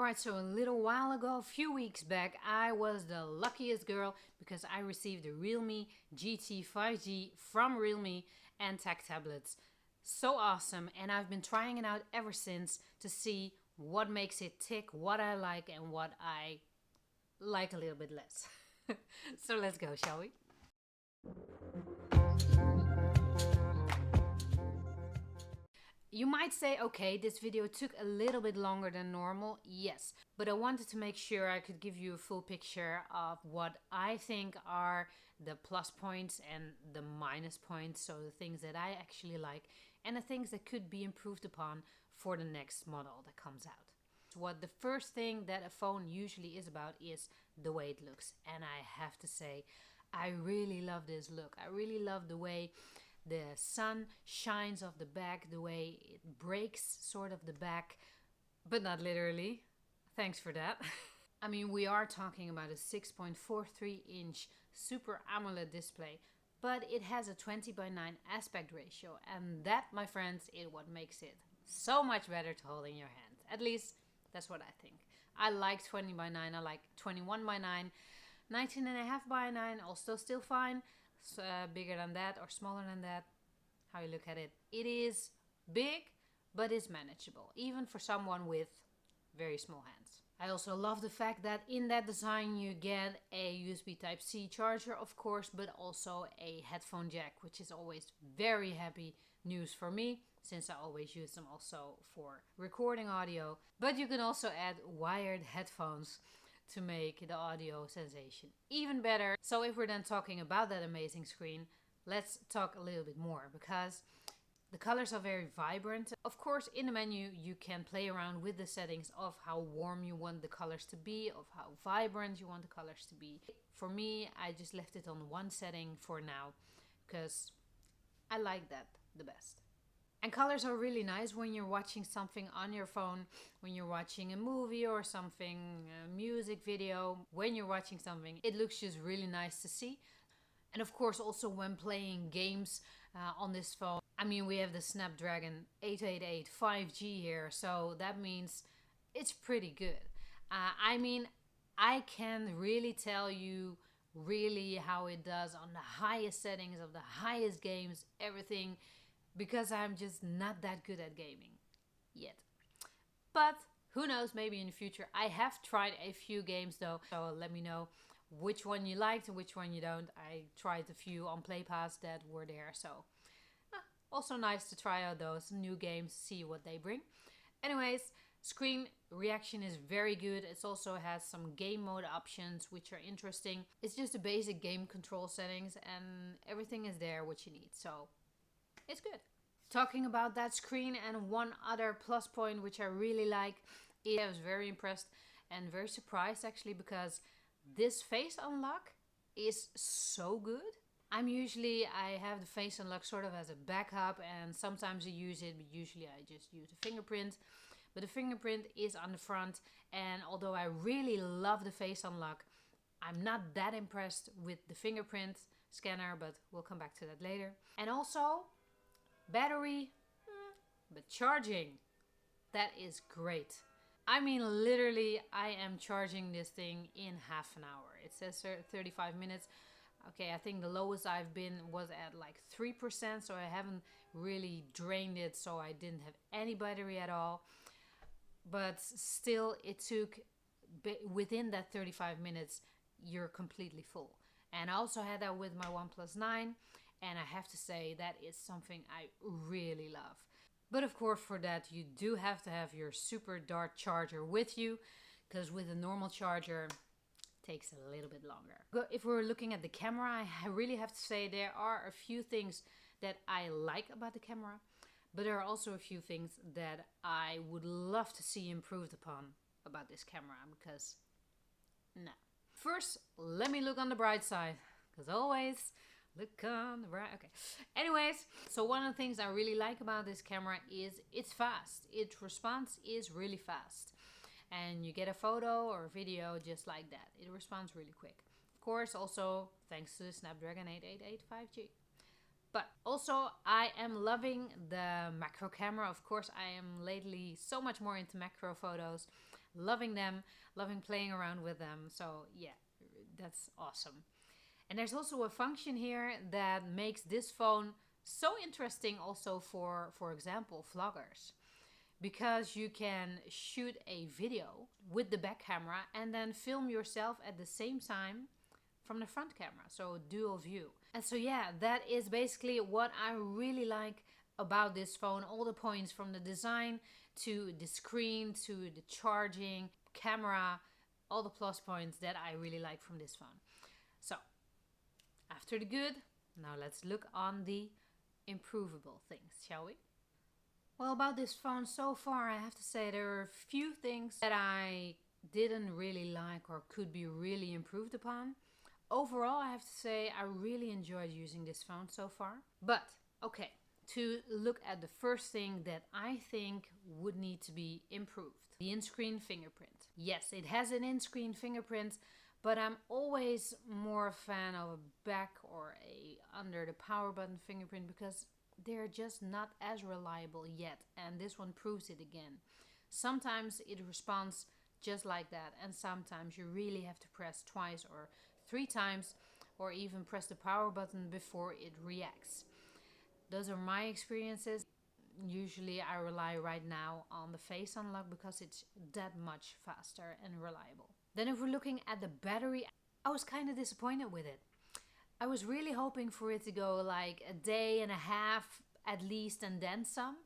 Alright, so a little while ago, a few weeks back, I was the luckiest girl because I received the Realme GT 5G from Realme and Tech tablets. So awesome, and I've been trying it out ever since to see what makes it tick, what I like and what I like a little bit less. So let's go, shall we? You might say, okay, this video took a little bit longer than normal. Yes, but I wanted to make sure I could give you a full picture of what I think are the plus points and the minus points. So the things that I actually like and the things that could be improved upon for the next model that comes out. What the first thing that a phone usually is about is the way it looks. And I have to say, I really love this look. I really love the way the sun shines off the back, the way it breaks sort of the back, but not literally. Thanks for that. I mean, we are talking about a 6.43 inch Super AMOLED display, but it has a 20:9 aspect ratio, and that, my friends, is what makes it so much better to hold in your hand. At least that's what I think. I like 20:9, I like 21:9, 19.5:9, also still fine. Bigger than that or smaller than that, how you look at it. It is big, but it's manageable, even for someone with very small hands. I also love the fact that in that design you get a USB Type-C charger, of course, but also a headphone jack, which is always very happy news for me, since I always use them also for recording audio. But you can also add wired headphones to make the audio sensation even better. So if we're then talking about that amazing screen, let's talk a little bit more, because the colors are very vibrant. Of course, in the menu you can play around with the settings of how warm you want the colors to be, of how vibrant you want the colors to be. For me, I just left it on one setting for now because I like that the best. And colors are really nice when you're watching something on your phone, when you're watching a movie or something, a music video, when you're watching something, it looks just really nice to see. And of course also when playing games on this phone. I mean, we have the Snapdragon 888 5G here, so that means it's pretty good. I mean, I can really tell you really how it does on the highest settings of the highest games, everything, because I'm just not that good at gaming yet. But who knows, maybe in the future. I have tried a few games though, so let me know which one you liked and which one you don't. I tried a few on Play Pass that were there, so also nice to try out those new games, see what they bring. Anyways, screen reaction is very good. It also has some game mode options which are interesting. It's just the basic game control settings and everything is there what you need, so it's good. Talking about that screen, and one other plus point which I really like, I was very impressed and very surprised actually, because this face unlock is so good. I have the face unlock sort of as a backup, and sometimes I use it, but usually I just use the fingerprint. But the fingerprint is on the front, and although I really love the face unlock, I'm not that impressed with the fingerprint scanner, but we'll come back to that later. And also, battery, but charging, that is great. I mean, literally, I am charging this thing in half an hour. It says 35 minutes. Okay, I think the lowest I've been was at like 3%, so I haven't really drained it, so I didn't have any battery at all. But still, it took, within that 35 minutes, you're completely full. And I also had that with my OnePlus 9. And I have to say that is something I really love. But of course for that you do have to have your super dart charger with you, because with a normal charger it takes a little bit longer. If we're looking at the camera, I really have to say there are a few things that I like about the camera, but there are also a few things that I would love to see improved upon about this camera, because no. First, let me look on the bright side, because always look on the right. Okay. Anyways, so one of the things I really like about this camera is it's fast. Its response is really fast. And you get a photo or a video just like that. It responds really quick. Of course, also thanks to the Snapdragon 888 5G. But also, I am loving the macro camera. Of course, I am lately so much more into macro photos. loving them, loving playing around with them. So yeah, that's awesome. And there's also a function here that makes this phone so interesting also for example, vloggers. Because you can shoot a video with the back camera and then film yourself at the same time from the front camera, so dual view. And so yeah, that is basically what I really like about this phone. All the points from the design to the screen to the charging, camera, all the plus points that I really like from this phone. So after the good, now let's look on the improvable things, shall we? Well, about this phone so far, I have to say there are a few things that I didn't really like or could be really improved upon. Overall, I have to say I really enjoyed using this phone so far. But, okay, to look at the first thing that I think would need to be improved. The in-screen fingerprint. Yes, it has an in-screen fingerprint, but I'm always more a fan of a back or a under the power button fingerprint because they're just not as reliable yet, and this one proves it again. Sometimes it responds just like that, and sometimes you really have to press twice or 3 times or even press the power button before it reacts. Those are my experiences. Usually I rely right now on the face unlock because it's that much faster and reliable. Then if we're looking at the battery, I was kind of disappointed with it. I was really hoping for it to go like a day and a half at least and then some.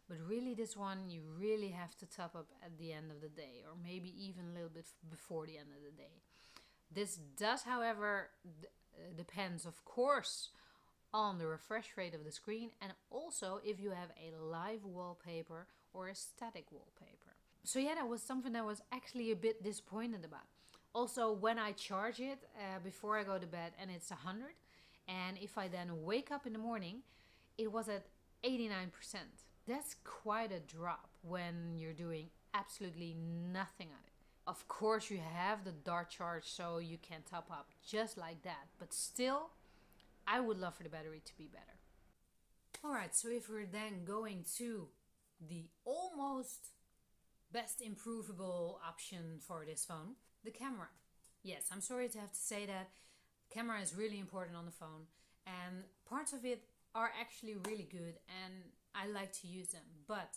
But really this one you really have to top up at the end of the day, or maybe even a little bit before the end of the day. This does, however, depends of course on the refresh rate of the screen and also if you have a live wallpaper or a static wallpaper. So yeah, that was something that was actually a bit disappointed about. Also, when I charge it before I go to bed and it's 100, and if I then wake up in the morning, it was at 89%. That's quite a drop when you're doing absolutely nothing on it. Of course, you have the dart charge, so you can top up just like that, but still, I would love for the battery to be better. Alright, so if we're then going to the almost best improvable option for this phone, the camera. Yes, I'm sorry to have to say that. Camera is really important on the phone, and parts of it are actually really good and I like to use them, but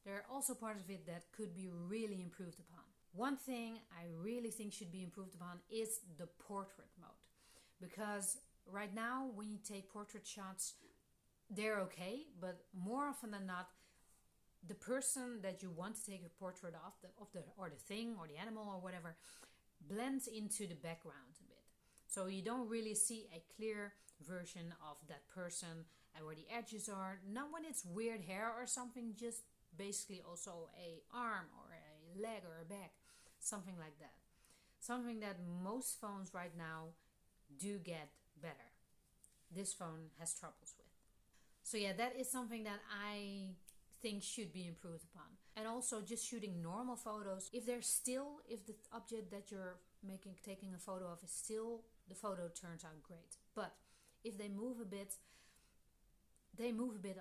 there are also parts of it that could be really improved upon. One thing I really think should be improved upon is the portrait mode, because right now when you take portrait shots, they're okay, but more often than not, the person that you want to take a portrait of, or the thing or the animal or whatever, blends into the background a bit. So you don't really see a clear version of that person and where the edges are. Not when it's weird hair or something, just basically also a arm or a leg or a back, something like that. Something that most phones right now do get better. This phone has troubles with. So yeah, that is something that I think should be improved upon. And also just shooting normal photos. If the object that you're taking a photo of is still, the photo turns out great. But if they move a bit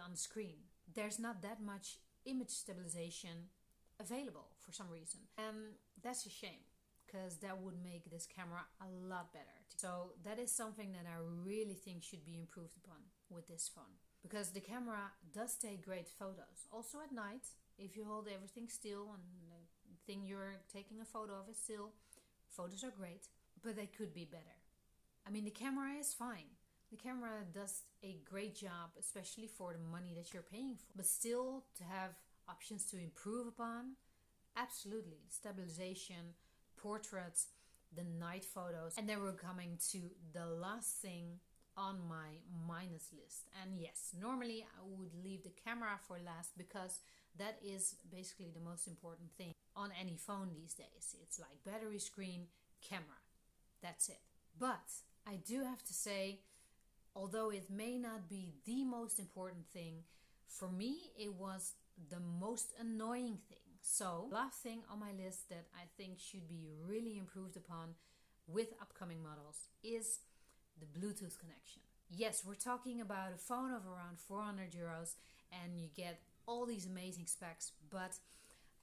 on the screen. There's not that much image stabilization available for some reason. And that's a shame, because that would make this camera a lot better. So that is something that I really think should be improved upon with this phone. Because the camera does take great photos. Also at night, if you hold everything still and the thing you're taking a photo of is still, photos are great, but they could be better. I mean, the camera is fine. The camera does a great job, especially for the money that you're paying for. But still, to have options to improve upon, absolutely. Stabilization, portraits, the night photos. And then we're coming to the last thing on my minus list. And yes, normally I would leave the camera for last because that is basically the most important thing on any phone these days. It's like battery, screen, camera. That's it. But I do have to say, although it may not be the most important thing, for me it was the most annoying thing. So, last thing on my list that I think should be really improved upon with upcoming models is the Bluetooth connection. Yes, we're talking about a phone of around 400 euros and you get all these amazing specs, but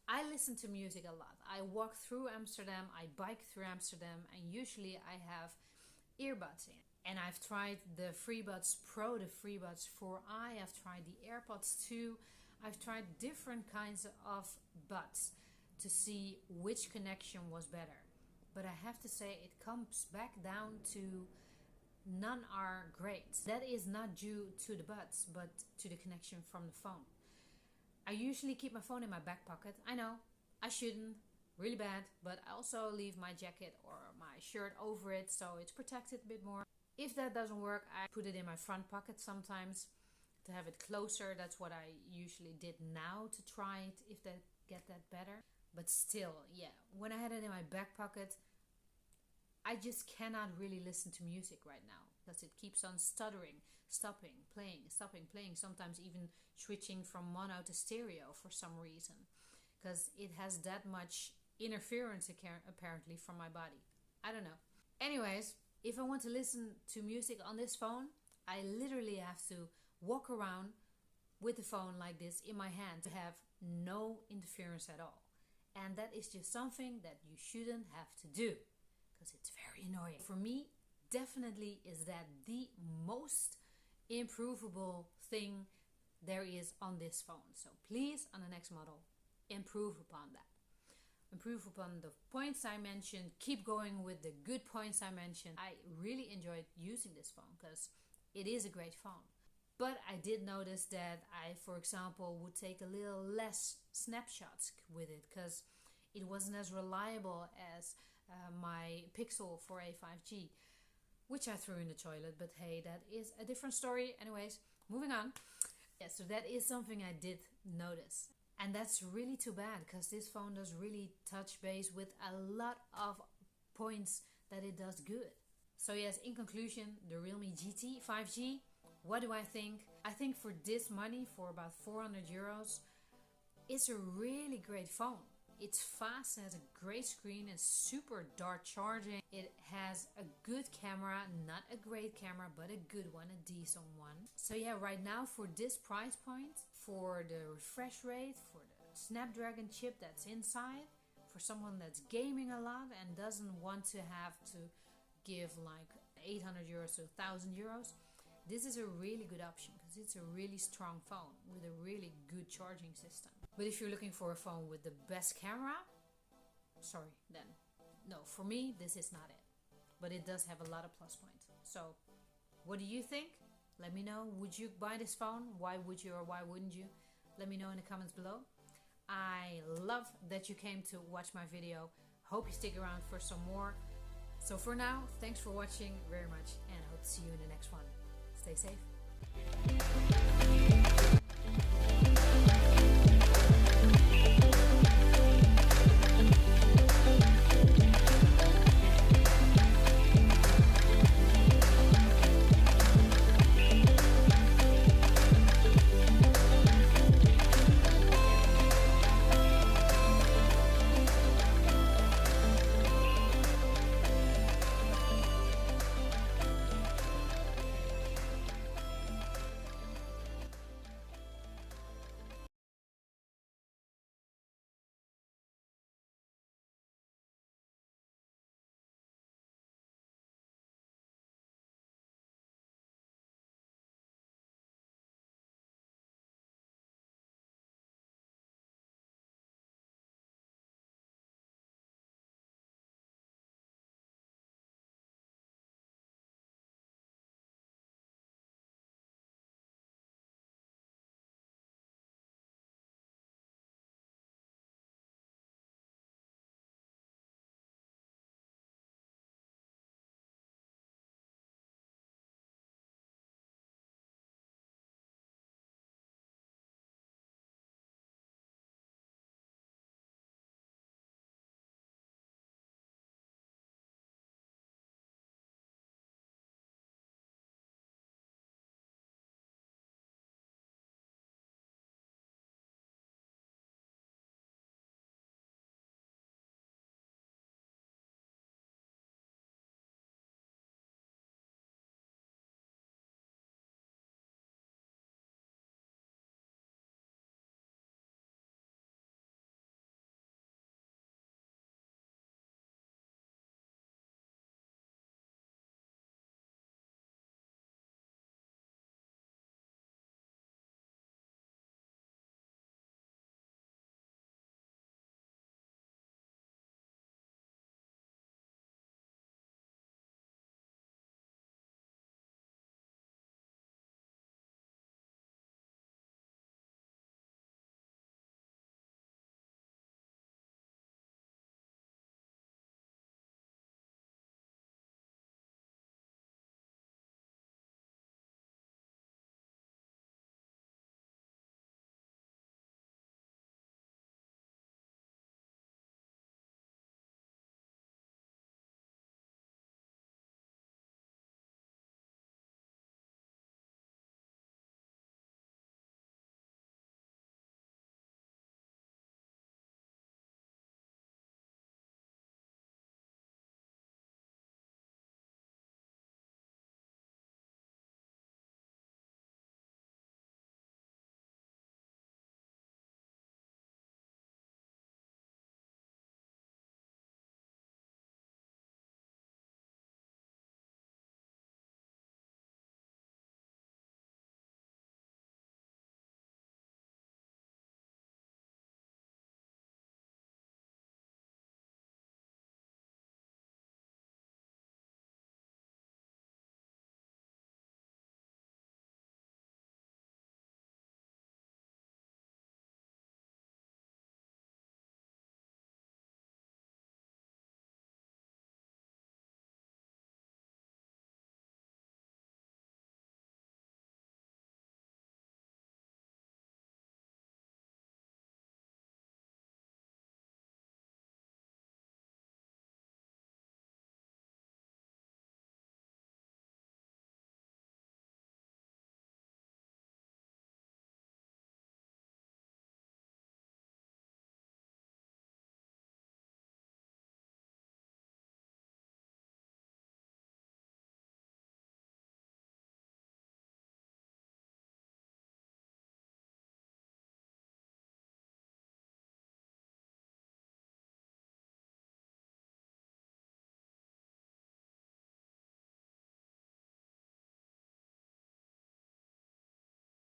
I listen to music a lot. I walk through Amsterdam, I bike through Amsterdam, and usually I have earbuds in. And I've tried the FreeBuds Pro, the FreeBuds 4i, I've tried the AirPods 2, I've tried different kinds of buds to see which connection was better. But I have to say it comes back down to none are great. That is not due to the buds, but to the connection from the phone. I usually keep my phone in my back pocket. I know, I shouldn't, really bad, but I also leave my jacket or my shirt over it so it's protected a bit more. If that doesn't work, I put it in my front pocket sometimes to have it closer. That's what I usually did now to try it, if that get that better. But still, yeah, when I had it in my back pocket, I just cannot really listen to music right now because it keeps on stuttering, stopping, playing, sometimes even switching from mono to stereo for some reason, because it has that much interference apparently from my body. I don't know. Anyways, if I want to listen to music on this phone, I literally have to walk around with the phone like this in my hand to have no interference at all. And that is just something that you shouldn't have to do because it's very annoying. For me, definitely is that the most improvable thing there is on this phone. So please, on the next model, improve upon that. Improve upon the points I mentioned. Keep going with the good points I mentioned. I really enjoyed using this phone because it is a great phone. But I did notice that I, for example, would take a little less snapshots with it because it wasn't as reliable as my Pixel 4a 5G, which I threw in the toilet. But hey, that is a different story. Anyways, moving on. Yeah, so that is something I did notice. And that's really too bad because this phone does really touch base with a lot of points that it does good. So yes, in conclusion, the Realme GT 5G, what do I think? I think for this money, for about 400 euros, it's a really great phone. It's fast, it has a great screen, it's super dart charging. It has a good camera, not a great camera, but a good one, a decent one. So yeah, right now for this price point, for the refresh rate, for the Snapdragon chip that's inside, for someone that's gaming a lot and doesn't want to have to give like 800 euros to 1,000 euros, this is a really good option because it's a really strong phone with a really good charging system. But if you're looking for a phone with the best camera, sorry, then no, for me this is not it. But it does have a lot of plus points. So what do you think? Let me know. Would you buy this phone? Why would you or why wouldn't you? Let me know in the comments below. I love that you came to watch my video. Hope you stick around for some more. So for now, thanks for watching very much and I hope to see you in the next one. Stay safe.